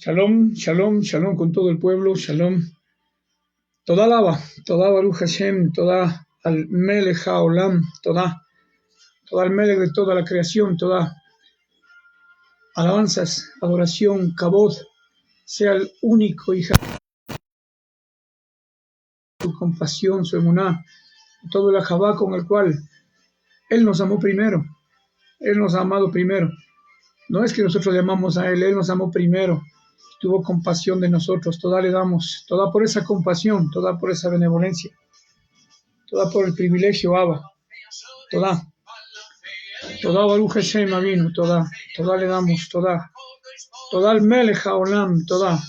Shalom, shalom, shalom con todo el pueblo, shalom. Toda alaba, toda Baruch Hashem, toda al Melech HaOlam, toda al Melech de toda la creación, toda alabanzas, adoración, kabod, sea el único y su compasión, su emuná, todo el ajabá con el cual Él nos amó primero, Él nos ha amado primero. No es que nosotros le amamos a Él nos amó primero, tuvo compasión de nosotros, toda le damos, toda por esa compasión, toda por esa benevolencia, toda por el privilegio, Abba, toda Baruch Hashem Avinu, toda le damos, toda al Melech HaOlam, toda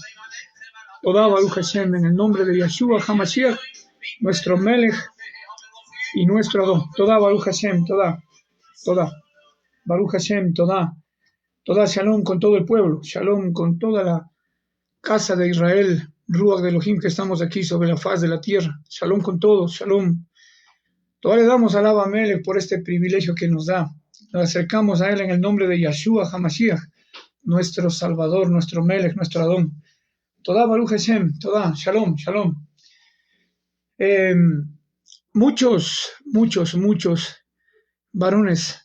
Baruch Hashem, en el nombre de Yeshua HaMashiach, nuestro Melech y nuestro Adón, toda Baruch Hashem, toda Baruch Hashem, toda Shalom con todo el pueblo, Shalom con toda la casa de Israel, Ruach de Elohim, que estamos aquí sobre la faz de la tierra, Shalom con todos, Shalom. Toda le damos al Abba Melech por este privilegio que nos da. Nos acercamos a Él en el nombre de Yeshua HaMashiach, nuestro Salvador, nuestro Melech, nuestro Adón. Toda Baruch Hashem, toda, Shalom, Shalom. Muchos varones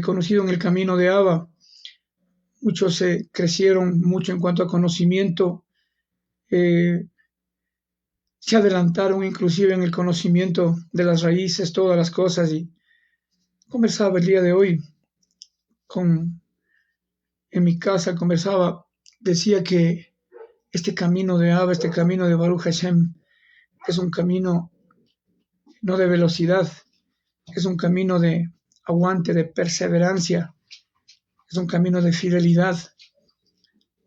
conocidos en el camino de Abba, muchos crecieron mucho en cuanto a conocimiento, se adelantaron inclusive en el conocimiento de las raíces, todas las cosas, y conversaba el día de hoy en mi casa, decía que este camino de Abba, este camino de Baruch Hashem, es un camino no de velocidad, es un camino de aguante, de perseverancia, es un camino de fidelidad,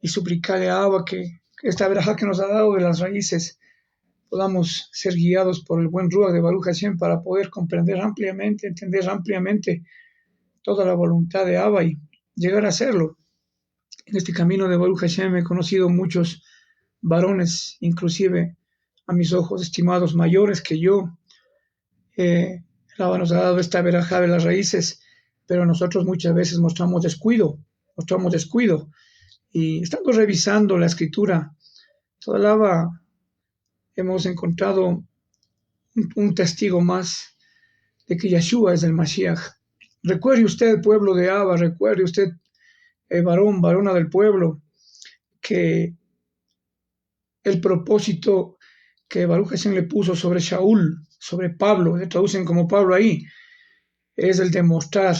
y suplicarle a Abba que esta verajá que nos ha dado de las raíces podamos ser guiados por el buen Ruach de Baruch Hashem para poder comprender ampliamente, entender ampliamente toda la voluntad de Abba y llegar a hacerlo. En este camino de Baruch Hashem he conocido muchos varones, inclusive a mis ojos estimados mayores que yo. Abba nos ha dado esta verajá de las raíces, pero nosotros muchas veces mostramos descuido, y estando revisando la escritura, toda la Abba, hemos encontrado un testigo más de que Yeshua es el Mashiach. Recuerde usted, pueblo de Abba, recuerde usted, varona del pueblo, que el propósito que Baruch Hashem le puso sobre Shaul, sobre Pablo, le traducen como Pablo ahí, es el demostrar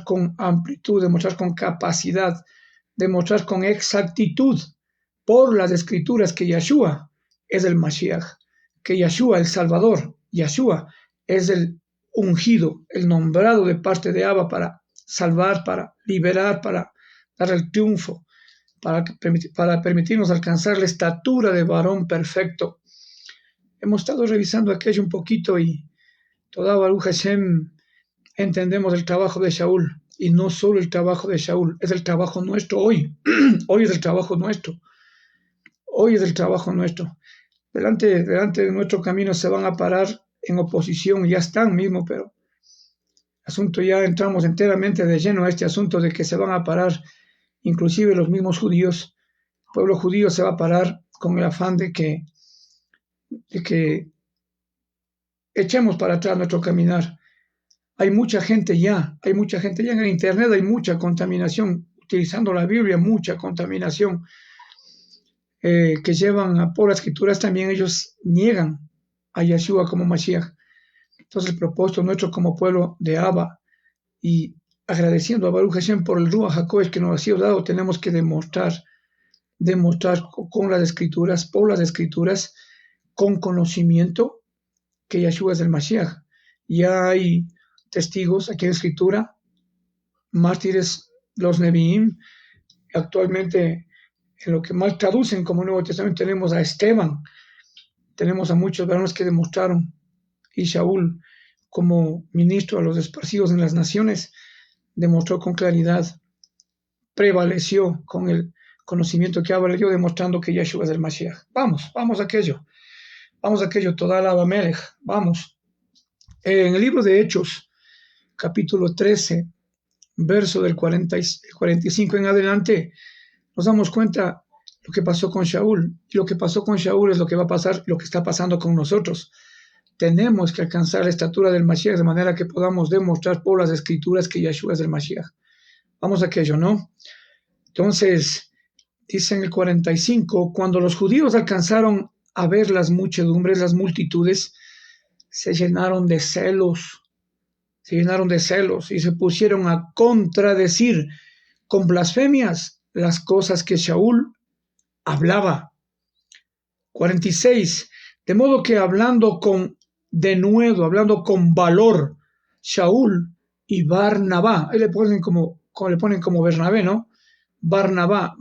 con amplitud, demostrar con capacidad, demostrar con exactitud por las escrituras que Yeshua es el Mashiach, que Yeshua, el Salvador, Yeshua es el ungido, el nombrado de parte de Abba para salvar, para liberar, para dar el triunfo, para permitirnos alcanzar la estatura de varón perfecto. Hemos estado revisando aquello un poquito y toda Baruch Hashem entendemos el trabajo de Shaul, y no solo el trabajo de Shaul, es el trabajo nuestro hoy. Hoy es el trabajo nuestro. Delante de nuestro camino se van a parar en oposición, ya están mismo, pero asunto ya entramos enteramente de lleno a este asunto de que se van a parar, inclusive los mismos judíos, el pueblo judío se va a parar con el afán de que echemos para atrás nuestro caminar. Hay mucha gente ya en el internet, hay mucha contaminación, utilizando la Biblia, mucha contaminación, que llevan a por las escrituras, también ellos niegan a Yeshua como Mashiach. Entonces el propósito nuestro como pueblo de Abba, y agradeciendo a Baruch Hashem por el Ruach HaKodesh que nos ha sido dado, tenemos que demostrar con las escrituras, por las escrituras, con conocimiento, que Yeshua es el Mashiach. Ya hay testigos aquí en la escritura, mártires, los Nevi'im. Actualmente, en lo que mal traducen como Nuevo Testamento, tenemos a Esteban, tenemos a muchos varones que demostraron, y Shaul, como ministro a los esparcidos en las naciones, demostró con claridad, prevaleció con el conocimiento que Abba le dio, demostrando que Yeshua es el Mashiach. Vamos a aquello, toda la Abba Melech, vamos. En el libro de Hechos, capítulo 13, verso del 45 en adelante, nos damos cuenta lo que pasó con Shaul. Y lo que pasó con Shaul es lo que va a pasar, lo que está pasando con nosotros. Tenemos que alcanzar la estatura del Mashiach de manera que podamos demostrar por las escrituras que Yeshua es el Mashiach. Vamos a aquello, ¿no? Entonces, dice en el 45, cuando los judíos alcanzaron a ver las muchedumbres, las multitudes, se llenaron de celos y se pusieron a contradecir con blasfemias las cosas que Shaul hablaba. 46, de modo que hablando con valor, Shaul y Barnabá, ahí le ponen como Bernabé, ¿no? Barnabá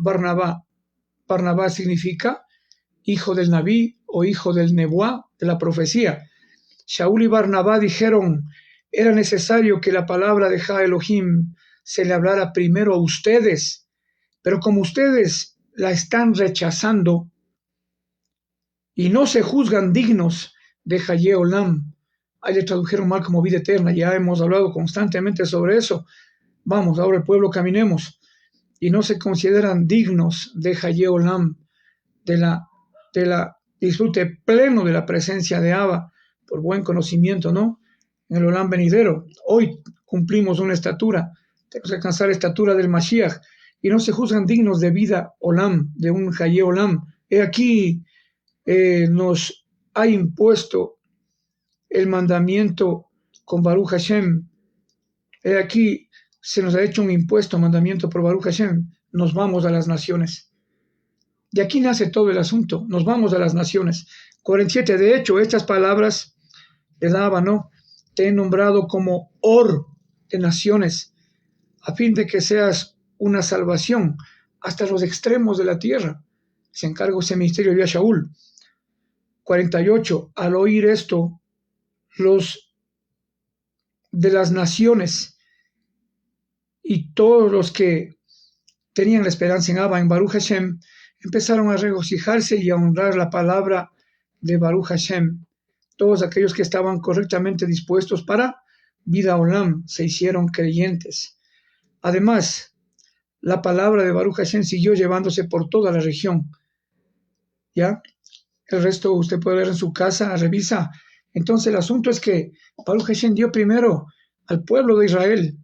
significa hijo del Nabí o hijo del Nebuá, de la profecía. Shaul y Barnabá dijeron, era necesario que la palabra de Ja Elohim se le hablara primero a ustedes, pero como ustedes la están rechazando y no se juzgan dignos de Haye Olam, ahí le tradujeron mal como vida eterna, ya hemos hablado constantemente sobre eso. Vamos, ahora el pueblo caminemos, y no se consideran dignos de Haye Olam, de la disfrute pleno de la presencia de Abba, por buen conocimiento, ¿no? En el Olam venidero. Hoy cumplimos una estatura, tenemos que alcanzar la estatura del Mashiach, y no se juzgan dignos de vida Olam, de un Haye Olam. He aquí nos ha impuesto el mandamiento con Baruch Hashem. He aquí se nos ha hecho un impuesto, mandamiento por Baruch Hashem. Nos vamos a las naciones. De aquí nace todo el asunto. Nos vamos a las naciones. 47. De hecho, estas palabras le daba, ¿no? Te he nombrado como Or de naciones, a fin de que seas una salvación hasta los extremos de la tierra. Se encargó ese ministerio de Shaul. 48. Al oír esto, los de las naciones y todos los que tenían la esperanza en Abba, en Baruch Hashem, empezaron a regocijarse y a honrar la palabra de Baruch Hashem. Todos aquellos que estaban correctamente dispuestos para vida Olam se hicieron creyentes. Además, la palabra de Baruch Hashem siguió llevándose por toda la región. ¿Ya? El resto usted puede ver en su casa, revisa. Entonces el asunto es que Baruch Hashem dio primero al pueblo de Israel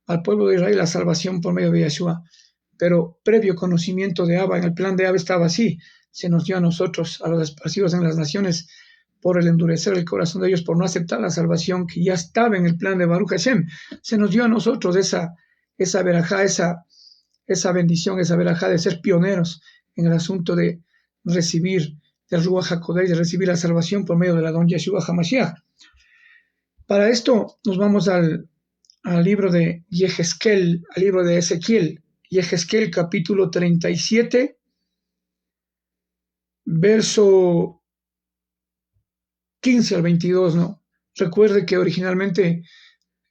la salvación por medio de Yeshua. Pero previo conocimiento de Abba, en el plan de Abba estaba así, se nos dio a nosotros, a los esparcidos en las naciones, por el endurecer el corazón de ellos, por no aceptar la salvación que ya estaba en el plan de Baruch Hashem, se nos dio a nosotros esa verajá, esa bendición, esa verajá de ser pioneros en el asunto de recibir del Ruach HaKodesh, de recibir la salvación por medio de la Don Yeshua HaMashiach. Para esto nos vamos al libro de Yehezkel, al libro de Ezequiel, Yehezkel capítulo 37, verso 15 al 22, ¿no? Recuerde que originalmente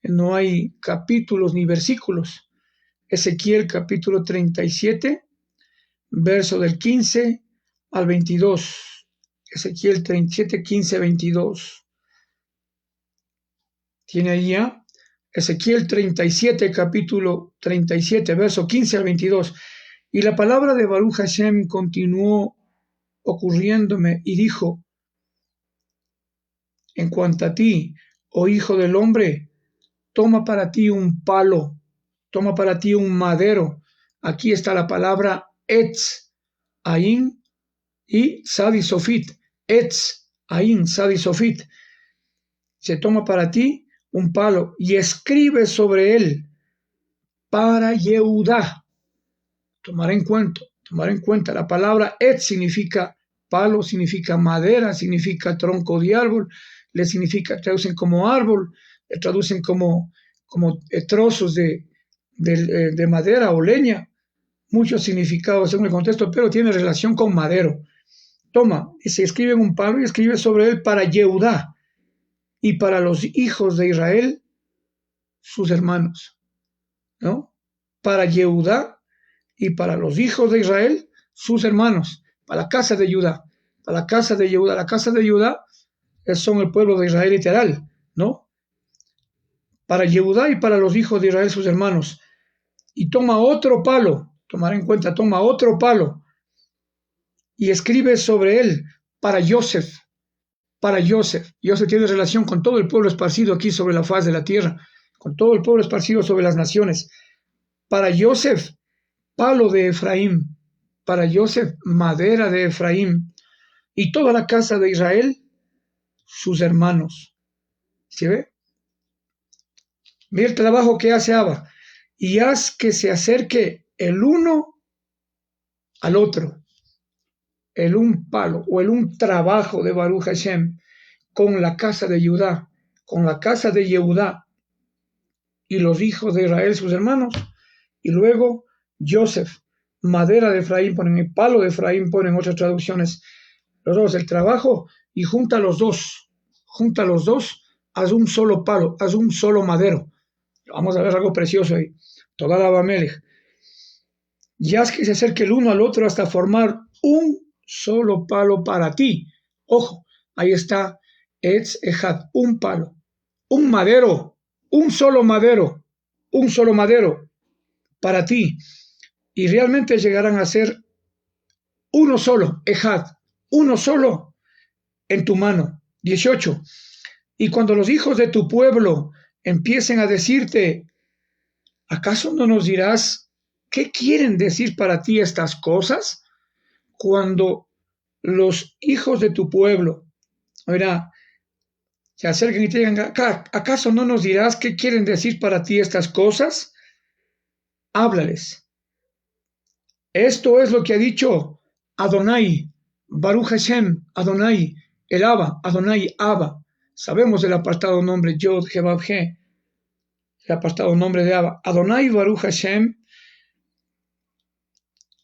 no hay capítulos ni versículos. Ezequiel capítulo 37, verso del 15 al 22. Ezequiel 37, 15, 22. Tiene ahí ya Ezequiel 37, capítulo 37, verso 15 al 22. Y la palabra de Baruch Hashem continuó ocurriéndome y dijo, en cuanto a ti, oh hijo del hombre, toma para ti un palo, toma para ti un madero. Aquí está la palabra etz, ain y sadisofit. Etz, ain, sadisofit. Se toma para ti un palo y escribe sobre él para Yehudá. Tomar en cuenta. La palabra etz significa palo, significa madera, significa tronco de árbol, traducen como árbol, le traducen como trozos de madera o leña. Muchos significados según el contexto, pero tiene relación con madero. Toma, y se escribe en un palo y escribe sobre él para Yehudá y para los hijos de Israel, sus hermanos, ¿no? Para Yehudá y para los hijos de Israel, sus hermanos, para la casa de Judá, para la casa de Yehudá. La casa de Judá son el pueblo de Israel literal, ¿no? Para Yehudá y para los hijos de Israel, sus hermanos. Y toma otro palo tomar en cuenta, toma otro palo y escribe sobre él para Yosef. Para Yosef. Yosef tiene relación con todo el pueblo esparcido aquí sobre la faz de la tierra, con todo el pueblo esparcido sobre las naciones. Para Yosef, palo de Efraín. Para Yosef, madera de Efraín. Y toda la casa de Israel, sus hermanos. ¿Sí ve? Mira el trabajo que hace Abba. Y haz que se acerque el uno al otro. El un palo o el un trabajo de Baruch Hashem con la casa de Judá, con la casa de Yehudá y los hijos de Israel, sus hermanos. Y luego Yosef, madera de Efraín, ponen el palo de Efraín, ponen otras traducciones. Los dos, el trabajo, y junta los dos, haz un solo palo, haz un solo madero. Vamos a ver algo precioso ahí. Toda la Bamelech. Y haz que se acerque el uno al otro hasta formar un solo palo para ti. Ojo, ahí está Etz Ejad, un palo, un madero, un solo madero para ti. Y realmente llegarán a ser uno solo, Ejad, uno solo en tu mano. 18. Y cuando los hijos de tu pueblo empiecen a decirte, ¿acaso no nos dirás qué quieren decir para ti estas cosas? Cuando los hijos de tu pueblo, mira, se acerquen y te digan, ¿acaso no nos dirás qué quieren decir para ti estas cosas? Háblales. Esto es lo que ha dicho Adonai, Baruch Hashem, Adonai, el Abba, Adonai, Abba. Sabemos el apartado nombre Yod, Hebab, He, el apartado nombre de Abba. Adonai, Baruch Hashem.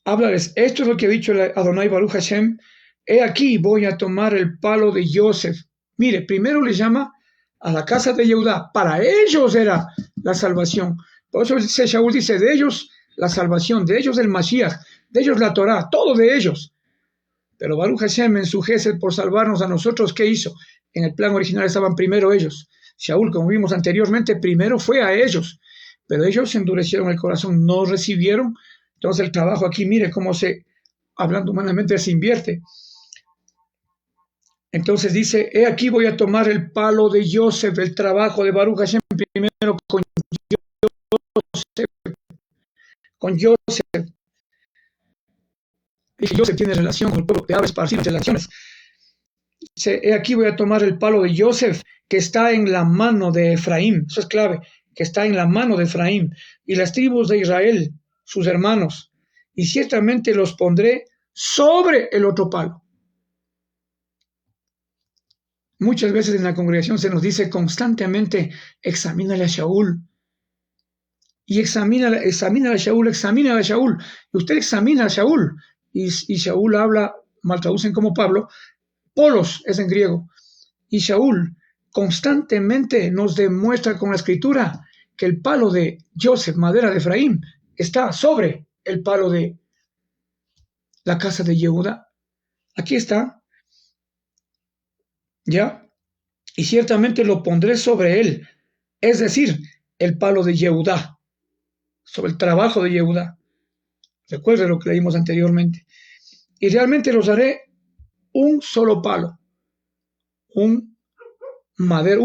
Háblales. Esto es lo que ha dicho Adonai, Baruch Hashem. He aquí, voy a tomar el palo de Yosef. Mire, primero le llama a la casa de Yehudá. Para ellos era la salvación. Por eso Shaul dice, de ellos la salvación, de ellos el Mashiach, de ellos la Torah, todo de ellos. Pero Baruch Hashem en su gesed por salvarnos a nosotros, ¿qué hizo? En el plan original estaban primero ellos. Shaul, como vimos anteriormente, primero fue a ellos. Pero ellos endurecieron el corazón, no recibieron. Entonces el trabajo aquí, mire cómo hablando humanamente, se invierte. Entonces dice, he aquí voy a tomar el palo de Yosef, el trabajo de Baruch Hashem, primero con Yosef. Y Yosef tiene relación con el pueblo de Abba esparcido entre las naciones. Dice, he aquí voy a tomar el palo de Yosef, que está en la mano de Efraín. Eso es clave, que está en la mano de Efraín. Y las tribus de Israel, sus hermanos. Y ciertamente los pondré sobre el otro palo. Muchas veces en la congregación se nos dice constantemente, examínale a Shaul. Y examínale a Shaul. Y usted examina a Shaul. Y Shaul habla, mal traducen como Pablo, polos es en griego. Y Shaul constantemente nos demuestra con la escritura que el palo de Yosef, madera de Efraín, está sobre el palo de la casa de Yehudá. Aquí está. ¿Ya? Y ciertamente lo pondré sobre él, es decir, el palo de Yehudá, sobre el trabajo de Yehudá. Recuerde lo que leímos anteriormente. Y realmente los haré un solo palo, un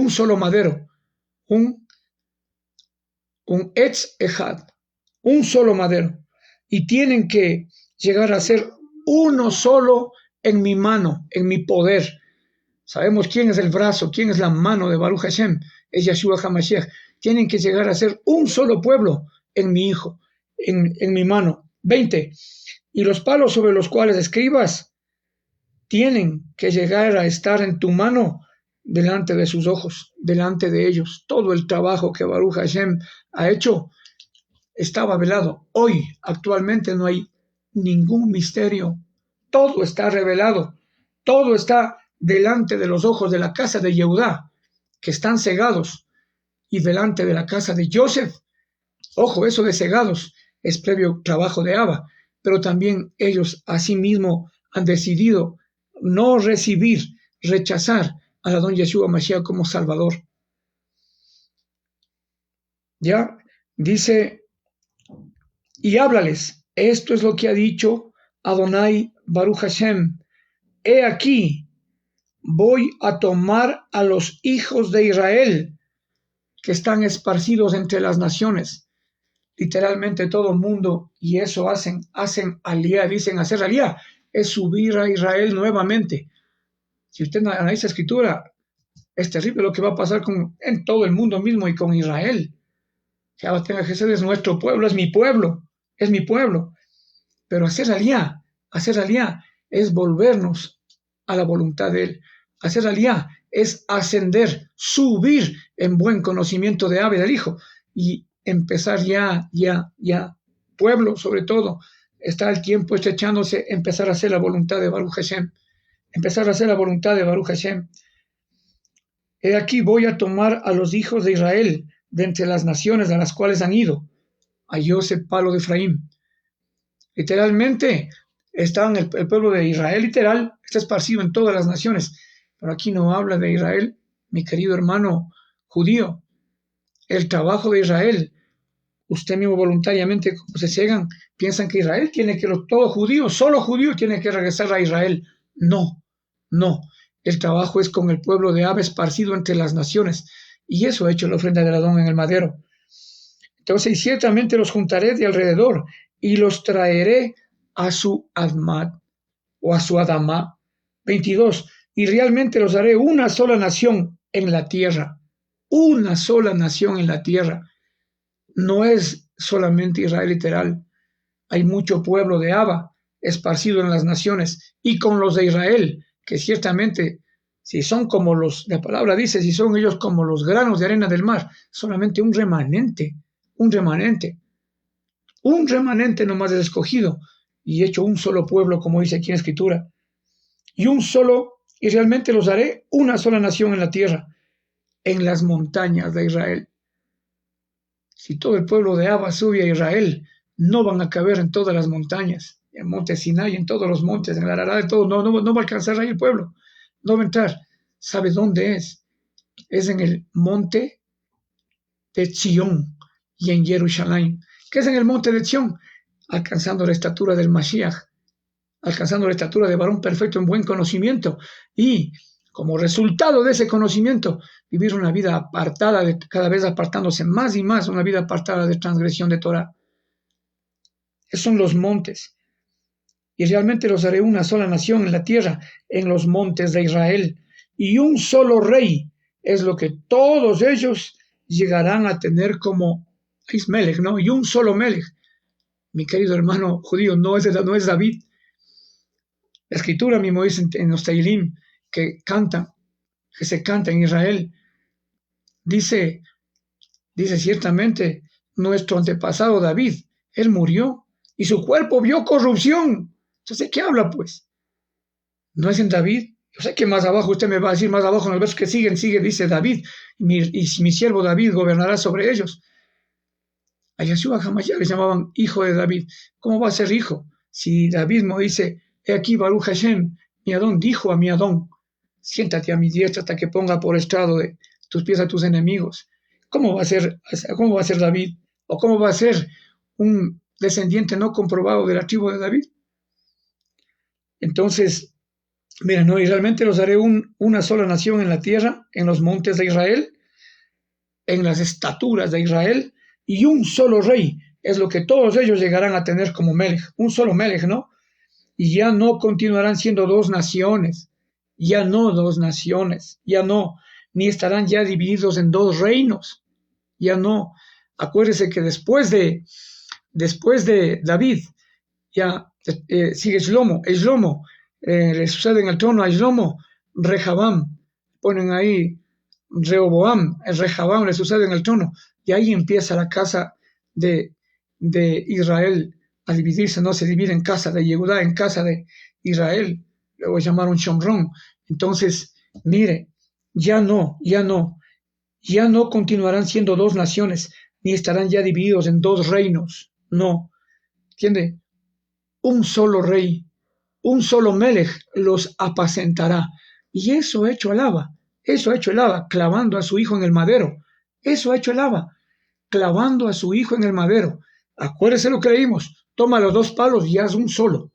solo madero, un Etz Ejad, un solo madero. Y tienen que llegar a ser uno solo en mi mano, en mi poder. Sabemos quién es el brazo, quién es la mano de Baruch Hashem, es Yeshua HaMashiach. Tienen que llegar a ser un solo pueblo en mi hijo, en mi mano. 20. Y los palos sobre los cuales escribas tienen que llegar a estar en tu mano delante de sus ojos, delante de ellos. Todo el trabajo que Baruch Hashem ha hecho estaba velado. Hoy, actualmente, no hay ningún misterio. Todo está revelado. Todo está delante de los ojos de la casa de Yehudá, que están cegados, y delante de la casa de Yosef. Ojo, eso de cegados es previo trabajo de Abba, pero también ellos asimismo han decidido no recibir, rechazar a la don Yeshua Mashiach como Salvador. Ya, dice, y háblales, Esto es lo que ha dicho Adonai Baruch Hashem. He aquí, voy a tomar a los hijos de Israel que están esparcidos entre las naciones. Literalmente todo el mundo, y eso hacen alía, dicen hacer alía, es subir a Israel nuevamente. Si usted analiza la escritura, es terrible lo que va a pasar en todo el mundo mismo y con Israel. Que ahora tenga que ser, es nuestro pueblo, es mi pueblo, es mi pueblo. Pero hacer alía es volvernos a la voluntad de Él. Hacer alía es ascender, subir en buen conocimiento de Abba y del Hijo y empezar ya, pueblo sobre todo, está el tiempo estrechándose, empezar a hacer la voluntad de Baruch Hashem, empezar a hacer la voluntad de Baruch Hashem. He aquí voy a tomar a los hijos de Israel de entre las naciones a las cuales han ido. Hallóse palo de Efraín. Literalmente, el pueblo de Israel, literal, está esparcido en todas las naciones. Pero aquí no habla de Israel, mi querido hermano judío. El trabajo de Israel, usted mismo voluntariamente, como se ciegan, piensan que Israel tiene que, todo judío, solo judío tiene que regresar a Israel. No, no. El trabajo es con el pueblo de Abba esparcido entre las naciones. Y eso ha hecho la ofrenda del Adón en el madero. Entonces, y ciertamente los juntaré de alrededor y los traeré a su Admat o a su Adamá. 22. Y realmente los haré una sola nación en la tierra. Una sola nación en la tierra. No es solamente Israel literal. Hay mucho pueblo de Abba esparcido en las naciones y con los de Israel, que ciertamente, si son como la palabra dice, si son ellos como los granos de arena del mar, solamente un remanente nomás es escogido y hecho un solo pueblo, como dice aquí en la Escritura. Y realmente los haré una sola nación en la tierra, en las montañas de Israel. Si todo el pueblo de Abba sube a Israel, no van a caber en todas las montañas, en monte Sinai, en todos los montes, en la Arará, de todo, no va a alcanzar ahí el pueblo, no va a entrar. ¿Sabe dónde es? Es en el monte de Zion y en Jerusalén. ¿Qué es en el monte de Zion? Alcanzando la estatura del Mashiach, alcanzando la estatura de varón perfecto en buen conocimiento y como resultado de ese conocimiento, vivir una vida apartada, cada vez apartándose más y más, una vida apartada de transgresión de Torah. Esos son los montes. Y realmente los haré una sola nación en la tierra, en los montes de Israel. Y un solo rey es lo que todos ellos llegarán a tener como Melech, ¿no? Y un solo Melech. Mi querido hermano judío, no es David. La escritura mismo dice en los Teilim que se canta en Israel. Dice ciertamente nuestro antepasado David, él murió y su cuerpo vio corrupción. Entonces, ¿de qué habla pues? ¿No es en David? Yo sé que más abajo, usted me va a decir más abajo en el verso que sigue, dice David, y mi siervo David gobernará sobre ellos. A Yeshua Hamashiach le llamaban hijo de David. ¿Cómo va a ser hijo? Si David me dice, he aquí Baruch Hashem, mi Adón dijo a mi Adón, siéntate a mi diestra hasta que ponga por estrado de tus pies a tus enemigos. ¿Cómo va a ser David? ¿O cómo va a ser un descendiente no comprobado de la tribu de David? Entonces, mira, no, y realmente los haré una sola nación en la tierra, en los montes de Israel, en las estaturas de Israel, y un solo rey es lo que todos ellos llegarán a tener como Melech, un solo Melech, ¿no? Y ya no continuarán siendo dos naciones, ya no, ni estarán ya divididos en dos reinos, ya no. Acuérdese que después de David, ya sigue Shlomo, le sucede en el trono a Shlomo, Rehabam, ponen ahí Rehoboam, Rehabam le sucede en el trono, y ahí empieza la casa de Israel a dividirse, no se divide en casa de Yehudá, en casa de Israel, luego llamaron Shomrón. Entonces, mire, ya no continuarán siendo dos naciones, ni estarán ya divididos en dos reinos, no, ¿entiende? Un solo rey, un solo Melech los apacentará. Y eso ha hecho el Abba, clavando a su hijo en el madero. Eso ha hecho el Abba, clavando a su hijo en el madero. Acuérdese lo que leímos, toma los dos palos y haz un solo.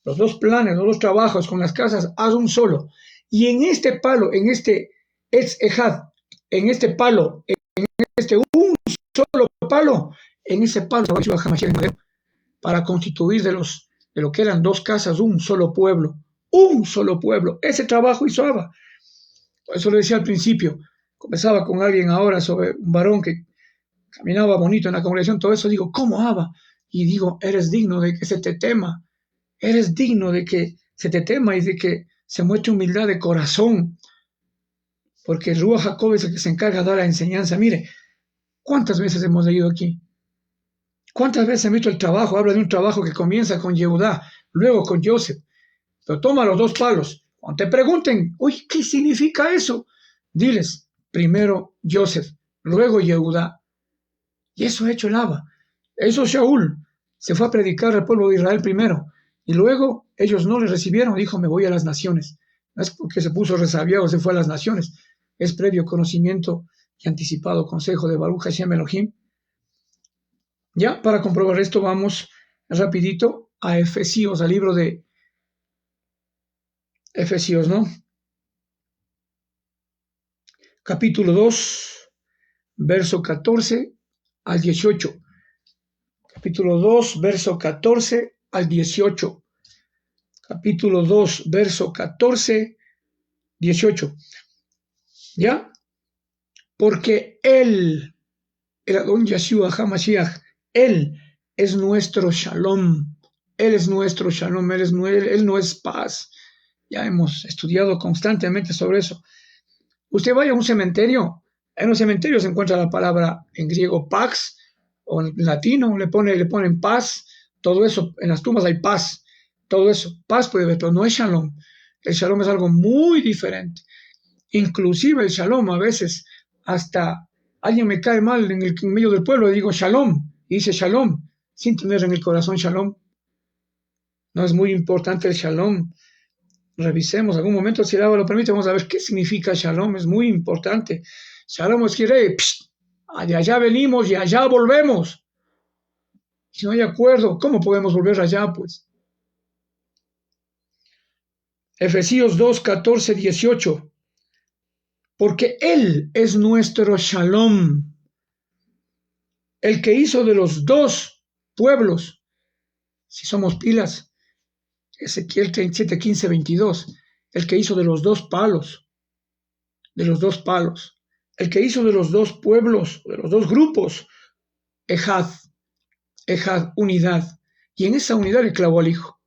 Los dos planes, los dos trabajos con las casas, haz un solo. Y en este palo, en este Etz Ejad, en este palo, en este un solo palo, en ese palo se va a Yeshua HaMashiach madero, para constituir de lo que eran dos casas, un solo pueblo. Un solo pueblo. Ese trabajo hizo Abba. Por eso lo decía al principio. Conversaba con alguien ahora sobre un varón que caminaba bonito en la congregación, todo eso. Digo, ¿cómo Abba? Y digo, eres digno de que se te tema. Eres digno de que se te tema y de que se muestre humildad de corazón. Porque el Ruach Jacob es el que se encarga de dar la enseñanza. Mire, ¿cuántas veces hemos leído aquí? ¿Cuántas veces he visto el trabajo? Habla de un trabajo que comienza con Yehudá, luego con Joseph. Pero toma los dos palos. Cuando te pregunten, oye, ¿qué significa eso? Diles, primero Joseph, luego Yehudá. Y eso ha hecho el Abba. Eso Shaul se fue a predicar al pueblo de Israel primero. Y luego ellos no le recibieron. Dijo, me voy a las naciones. No es porque se puso resabiado, se fue a las naciones. Es previo conocimiento y anticipado consejo de Baruch Hashem Elohim. Ya, para comprobar esto, vamos rapidito a Efesios, al libro de Efesios, ¿no? Capítulo 2, verso 14 al 18. Capítulo 2, verso 14 al 18. Capítulo 2, verso 14, 18. ¿Ya? Porque Él, el Adón Yeshua HaMashiach, Él es nuestro shalom. Él es nuestro shalom. Él no es paz. Ya hemos estudiado constantemente sobre eso. Usted vaya a un cementerio. En los cementerios se encuentra la palabra en griego pax, o en latino le ponen paz. Todo eso, en las tumbas hay paz. Todo eso, paz puede haber, pero no es shalom. El shalom es algo muy diferente. Inclusive el shalom a veces, hasta alguien me cae mal en medio del pueblo, y digo shalom, y dice shalom, sin tener en el corazón shalom. No es muy importante el shalom. Revisemos algún momento, si el Abba lo permite, vamos a ver qué significa shalom. Es muy importante. Shalom es que de allá venimos y allá volvemos. Si no hay acuerdo, ¿cómo podemos volver allá, pues? Efesios 2, 14, 18. Porque Él es nuestro shalom, el que hizo de los dos pueblos, si somos pilas, Ezequiel 37, 15, 22, el que hizo de los dos palos, el que hizo de los dos pueblos, de los dos grupos, Ejad, unidad, y en esa unidad le clavó al Hijo,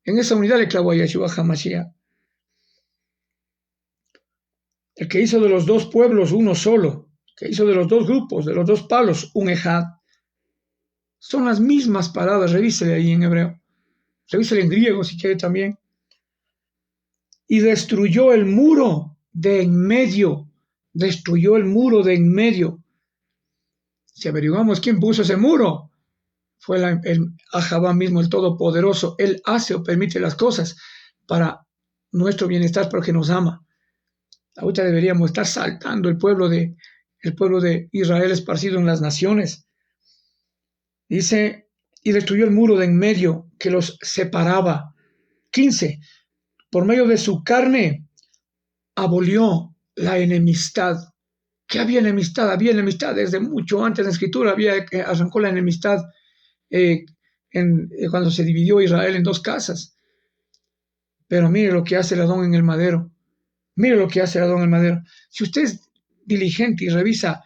en esa unidad le clavó a Yeshua HaMashiach. El que hizo de los dos pueblos uno solo, que hizo de los dos grupos, de los dos palos, un Ejad. Son las mismas palabras, revísele ahí en hebreo, revísele en griego si quiere también. Y destruyó el muro de en medio, destruyó el muro de en medio. Si averiguamos quién puso ese muro, fue el Ahabá mismo, el Todopoderoso. Él hace o permite las cosas para nuestro bienestar, porque nos ama. Ahorita deberíamos estar saltando el pueblo de Israel esparcido en las naciones. Dice, y destruyó el muro de en medio que los separaba. 15. Por medio de su carne abolió la enemistad. ¿Qué había enemistad? Había enemistad desde mucho antes de la Escritura. Arrancó la enemistad cuando se dividió Israel en dos casas. Pero mire lo que hace el Adón en el madero. Mire lo que hace el Adón en el madero. Si usted es diligente y revisa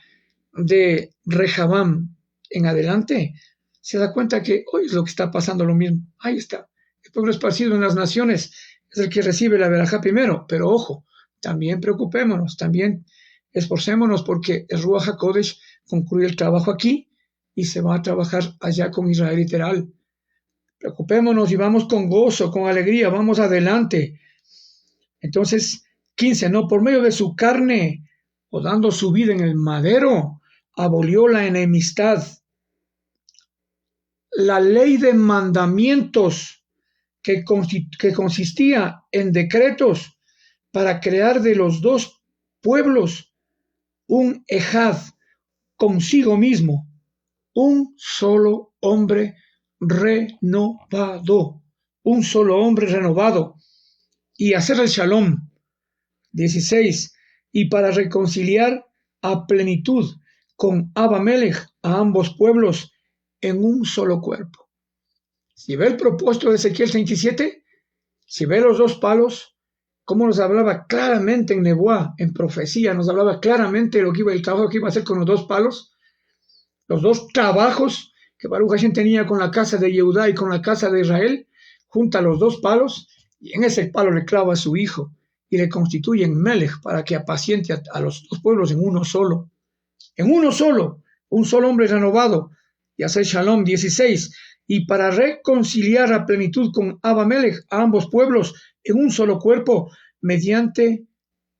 de Rehabam en adelante, se da cuenta que hoy es lo que está pasando lo mismo. Ahí está. El pueblo esparcido en las naciones es el que recibe la verajá primero. Pero ojo, también preocupémonos, también esforcémonos, porque el Ruach HaKodesh concluye el trabajo aquí y se va a trabajar allá con Israel literal. Preocupémonos y vamos con gozo, con alegría, vamos adelante. Entonces, 15, no, por medio de su carne, o dando su vida en el madero, abolió la enemistad. La ley de mandamientos que consistía en decretos para crear de los dos pueblos un ejad consigo mismo, un solo hombre renovado, un solo hombre renovado, y hacer el shalom. 16. Y para reconciliar a plenitud con Abamelech a ambos pueblos en un solo cuerpo. Si ve el propósito de Ezequiel 37, si ve los dos palos, cómo nos hablaba claramente en Nebuá, en profecía, nos hablaba claramente de lo que iba, el trabajo que iba a hacer con los dos palos, los dos trabajos que Baruch Hashem tenía con la casa de Yehudá y con la casa de Israel, junta los dos palos, y en ese palo le clava a su hijo, y le constituyen Melech para que apaciente a los dos pueblos en uno solo, un solo hombre renovado, y hacer Shalom. 16. Y para reconciliar a plenitud con Abamelech a ambos pueblos en un solo cuerpo, mediante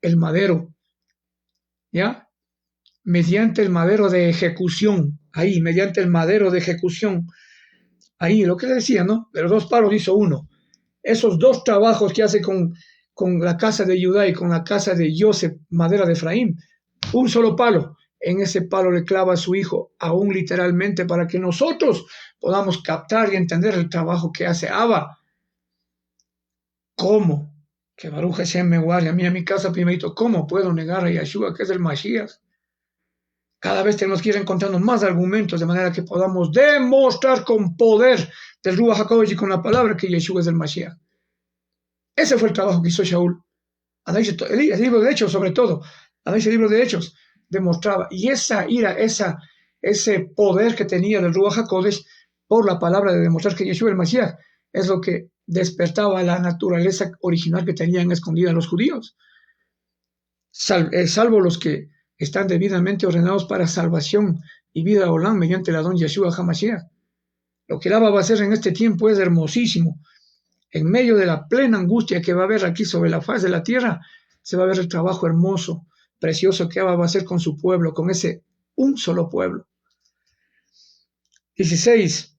el madero, ¿ya? Mediante el madero de ejecución, ahí, mediante el madero de ejecución, ahí, lo que le decía, ¿no? De los dos palos hizo uno. Esos dos trabajos que hace con la casa de Judá y con la casa de Joseph, madera de Efraín, un solo palo. En ese palo le clava a su hijo, aún literalmente, para que nosotros podamos captar y entender el trabajo que hace Abba. ¿Cómo? Que Baruch Hashem me guarde a mí, a mi casa primerito. ¿Cómo puedo negar a Yeshua, que es el Mashiach? Cada vez tenemos que ir encontrando más argumentos de manera que podamos demostrar con poder del Ruach HaKodesh y con la palabra que Yeshua es el Mashiach. Ese fue el trabajo que hizo Shaul. El libro de Hechos, sobre todo, el libro de Hechos demostraba. Y esa ira, ese poder que tenía del Ruach HaKodesh por la palabra de demostrar que Yeshua es el Mashiach, es lo que despertaba la naturaleza original que tenían escondida los judíos. Salvo los que están debidamente ordenados para salvación y vida olam mediante el Adón Yeshua HaMashiach. Lo que Abba va a hacer en este tiempo es hermosísimo. En medio de la plena angustia que va a haber aquí sobre la faz de la tierra, se va a ver el trabajo hermoso, precioso que Abba va a hacer con su pueblo, con ese un solo pueblo. 16.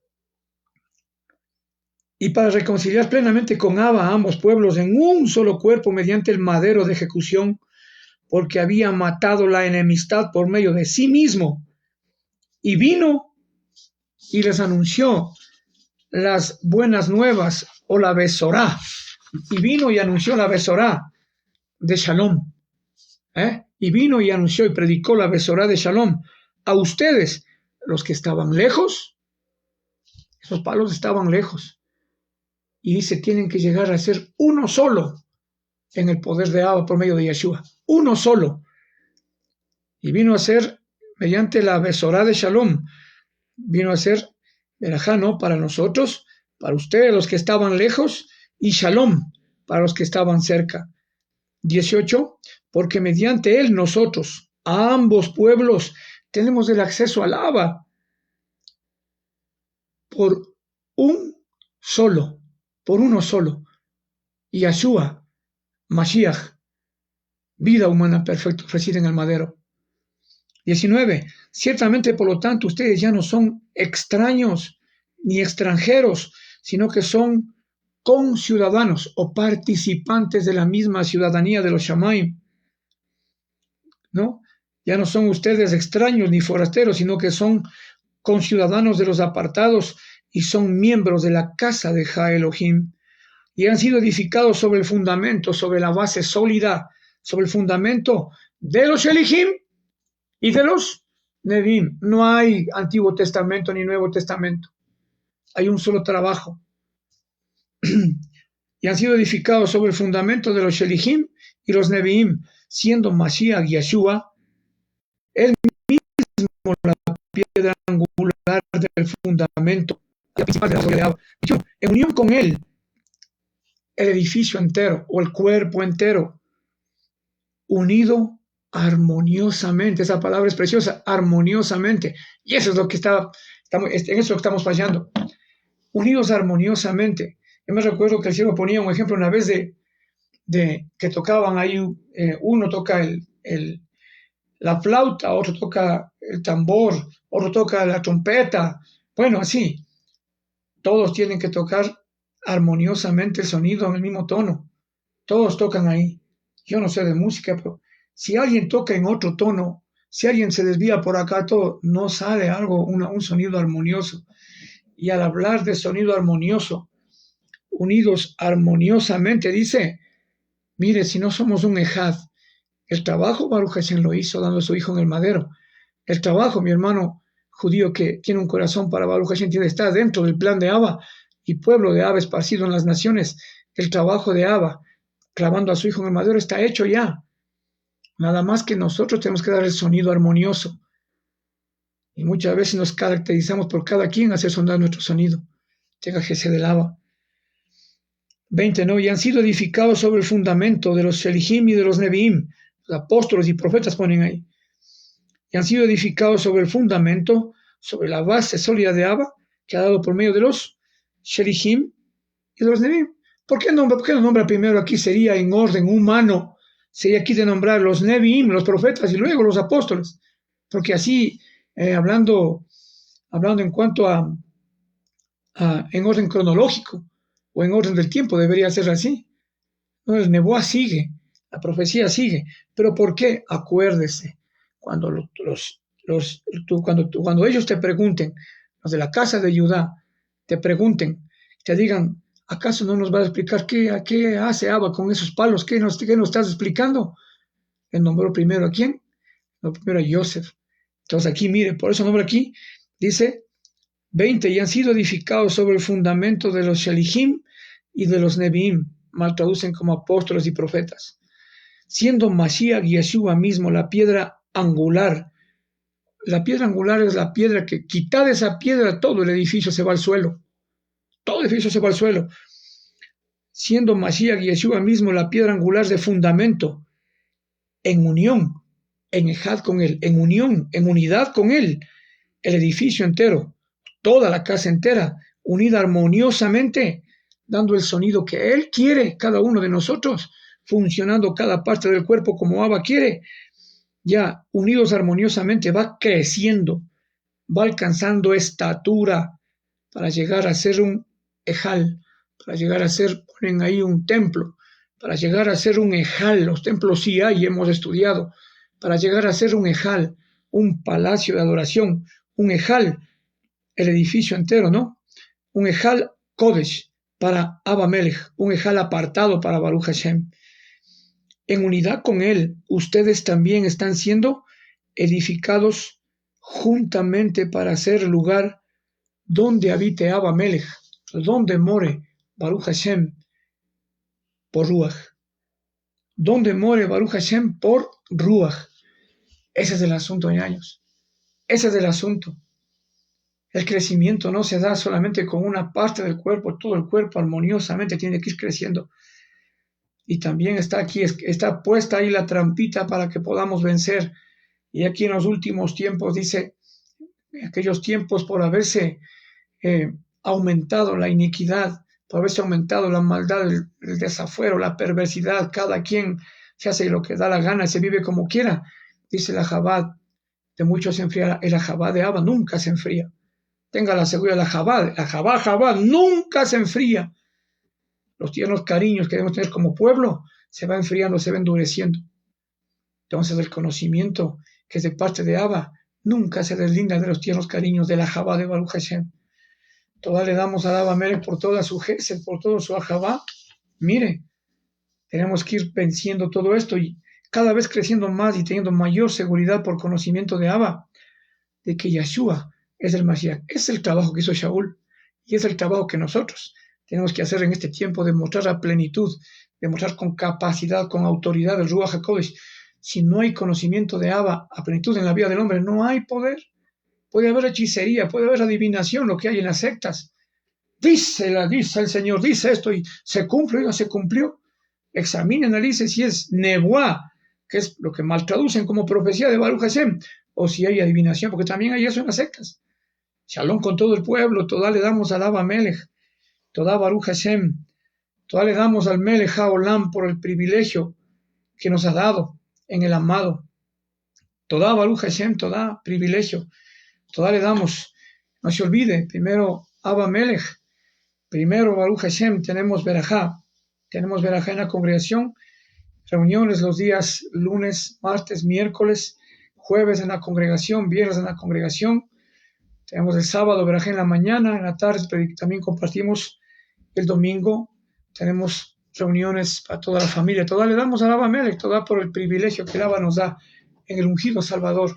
Y para reconciliar plenamente con Abba a ambos pueblos en un solo cuerpo mediante el madero de ejecución, porque había matado la enemistad por medio de sí mismo. Y vino y les anunció las buenas nuevas, o la Besorá. Y vino y anunció la Besorá de Shalom. Y vino y anunció y predicó la Besorá de Shalom a ustedes, los que estaban lejos. Esos palos estaban lejos. Y dice, tienen que llegar a ser uno solo en el poder de Abba por medio de Yeshua. Uno solo. Y vino a ser, mediante la Besorá de Shalom, vino a ser verajá, ¿no? Para nosotros, para ustedes, los que estaban lejos, y Shalom, para los que estaban cerca. 18. Porque mediante él nosotros, a ambos pueblos, tenemos el acceso al Abba por uno solo. Yeshua, Mashiach, vida humana perfecta, reside en el madero. 19. Ciertamente, por lo tanto, ustedes ya no son extraños ni extranjeros, sino que son conciudadanos o participantes de la misma ciudadanía de los Shamaim, ¿no? Ya no son ustedes extraños ni forasteros, sino que son conciudadanos de los apartados y son miembros de la casa de Ja Elohim, y han sido edificados sobre el fundamento, sobre la base sólida, sobre el fundamento de los Elohim y de los Nevim. No hay Antiguo Testamento ni Nuevo Testamento. Hay un solo trabajo. Y han sido edificados sobre el fundamento de los Shelihim y los Neviim, siendo Mashiach Yeshua él mismo la piedra angular del fundamento, la principal de la soledad. En unión con él, el edificio entero o el cuerpo entero, unido armoniosamente. Esa palabra es preciosa, armoniosamente. Y eso es lo que en eso estamos fallando. Unidos armoniosamente. Yo me recuerdo que el cielo ponía un ejemplo una vez de que tocaban ahí, uno toca la flauta, otro toca el tambor, otro toca la trompeta. Bueno, así. Todos tienen que tocar armoniosamente el sonido en el mismo tono. Todos tocan ahí. Yo no sé de música, pero si alguien toca en otro tono, si alguien se desvía por acá, todo, no sale algo, un sonido armonioso. Y al hablar de sonido armonioso, unidos armoniosamente, dice, mire, si no somos un ejad, el trabajo Baruch Hashem lo hizo dando a su hijo en el madero. El trabajo, mi hermano judío que tiene un corazón para Baruch Hashem, está dentro del plan de Abba y pueblo de Abba esparcido en las naciones. El trabajo de Abba, clavando a su hijo en el madero, está hecho ya. Nada más que nosotros tenemos que dar el sonido armonioso. Y muchas veces nos caracterizamos por cada quien hacer sonar nuestro sonido. Tenga Jesús del Abba. 20, ¿no? Y han sido edificados sobre el fundamento de los Shelihim y de los Neviim. Los apóstoles y profetas ponen ahí. Y han sido edificados sobre el fundamento, sobre la base sólida de Abba, que ha dado por medio de los Shelihim y de los Neviim. ¿Por qué no nombra primero aquí? Sería en orden humano. Sería aquí de nombrar los Neviim, los profetas, y luego los apóstoles. Porque así, hablando en cuanto en orden cronológico, o en orden del tiempo, debería ser así. No, el Nebuá sigue, la profecía sigue. ¿Pero por qué? Acuérdese, cuando ellos te pregunten, los de la casa de Judá, te pregunten, te digan, ¿acaso no nos vas a explicar qué hace Abba con esos palos? ¿Qué nos estás explicando? Él nombró primero ¿a quién? No, primero a Yosef. Entonces aquí, mire, por eso nombra aquí, dice 20, y han sido edificados sobre el fundamento de los Shelihim y de los Neviim, mal traducen como apóstoles y profetas, siendo Mashiach y Yeshua mismo la piedra angular. La piedra angular es la piedra que, quitada esa piedra, todo el edificio se va al suelo. Todo el edificio se va al suelo. Siendo Mashiach y Yeshua mismo la piedra angular de fundamento, en unión, en ejad con él, en unión, en unidad con él, el edificio entero, toda la casa entera, unida armoniosamente, dando el sonido que él quiere, cada uno de nosotros, funcionando cada parte del cuerpo como Abba quiere, ya unidos armoniosamente, va creciendo, va alcanzando estatura para llegar a ser un ejal, para llegar a ser, ponen ahí un templo, para llegar a ser un ejal, los templos sí hay, hemos estudiado, para llegar a ser un ejal, un palacio de adoración, un ejal, el edificio entero, ¿no? Un ejal Kodesh para Abba Melech, un ejal apartado para Baruch Hashem. En unidad con él, ustedes también están siendo edificados juntamente para ser el lugar donde habite Abba Melech, donde more Baruch Hashem por Ruach. Donde more Baruch Hashem por Ruach. Ese es el asunto, ñaños. Ese es el asunto. El crecimiento no se da solamente con una parte del cuerpo, todo el cuerpo armoniosamente tiene que ir creciendo. Y también está puesta ahí la trampita para que podamos vencer. Y aquí en los últimos tiempos dice, en aquellos tiempos por haberse aumentado la iniquidad, por haberse aumentado la maldad, el desafuero, la perversidad, cada quien se hace lo que da la gana, se vive como quiera. Dice la Jabad, de muchos se enfriará, el Jabad de Abba nunca se enfría. Tenga la seguridad, la Jabad nunca se enfría. Los tiernos cariños que debemos tener como pueblo se va enfriando, se va endureciendo. Entonces el conocimiento que es de parte de Abba nunca se deslinda de los tiernos cariños de la Jabá de Baruch Hashem. Toda le damos a Abba Melech por toda su gesed, por todo su Jabá. Mire, tenemos que ir venciendo todo esto y cada vez creciendo más y teniendo mayor seguridad por conocimiento de Abba, de que Yeshua es el Mashiach. Es el trabajo que hizo Shaul y es el trabajo que nosotros tenemos que hacer en este tiempo, de mostrar a plenitud, de mostrar con capacidad, con autoridad el Ruach HaKodesh. Si no hay conocimiento de Abba a plenitud en la vida del hombre, no hay poder. Puede haber hechicería, puede haber adivinación, lo que hay en las sectas. Dice el Señor, dice esto y se cumple, no se cumplió. Examine, analice si es Nebuá, que es lo que mal traducen como profecía de Baruch Hashem, o si hay adivinación, porque también hay eso en las sectas. Shalom con todo el pueblo, toda le damos al Abba Melech, toda Baruch Hashem, toda le damos al Melech HaOlam por el privilegio que nos ha dado en el amado. Toda Baruch Hashem, toda privilegio, toda le damos. No se olvide, primero Abba Melech, primero Baruch Hashem, tenemos verajá en la congregación, reuniones los días lunes, martes, miércoles, jueves en la congregación, viernes en la congregación, Tenemos el sábado verajá en la mañana, en la tarde también compartimos el domingo. Tenemos reuniones para toda la familia. Toda le damos a Abba Melech, toda por el privilegio que el Abba nos da en el ungido Salvador,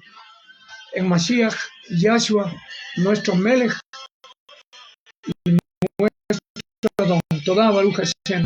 en Mashiach, Yahshua, nuestro Melech, nuestro don. Toda Baruch Hashem.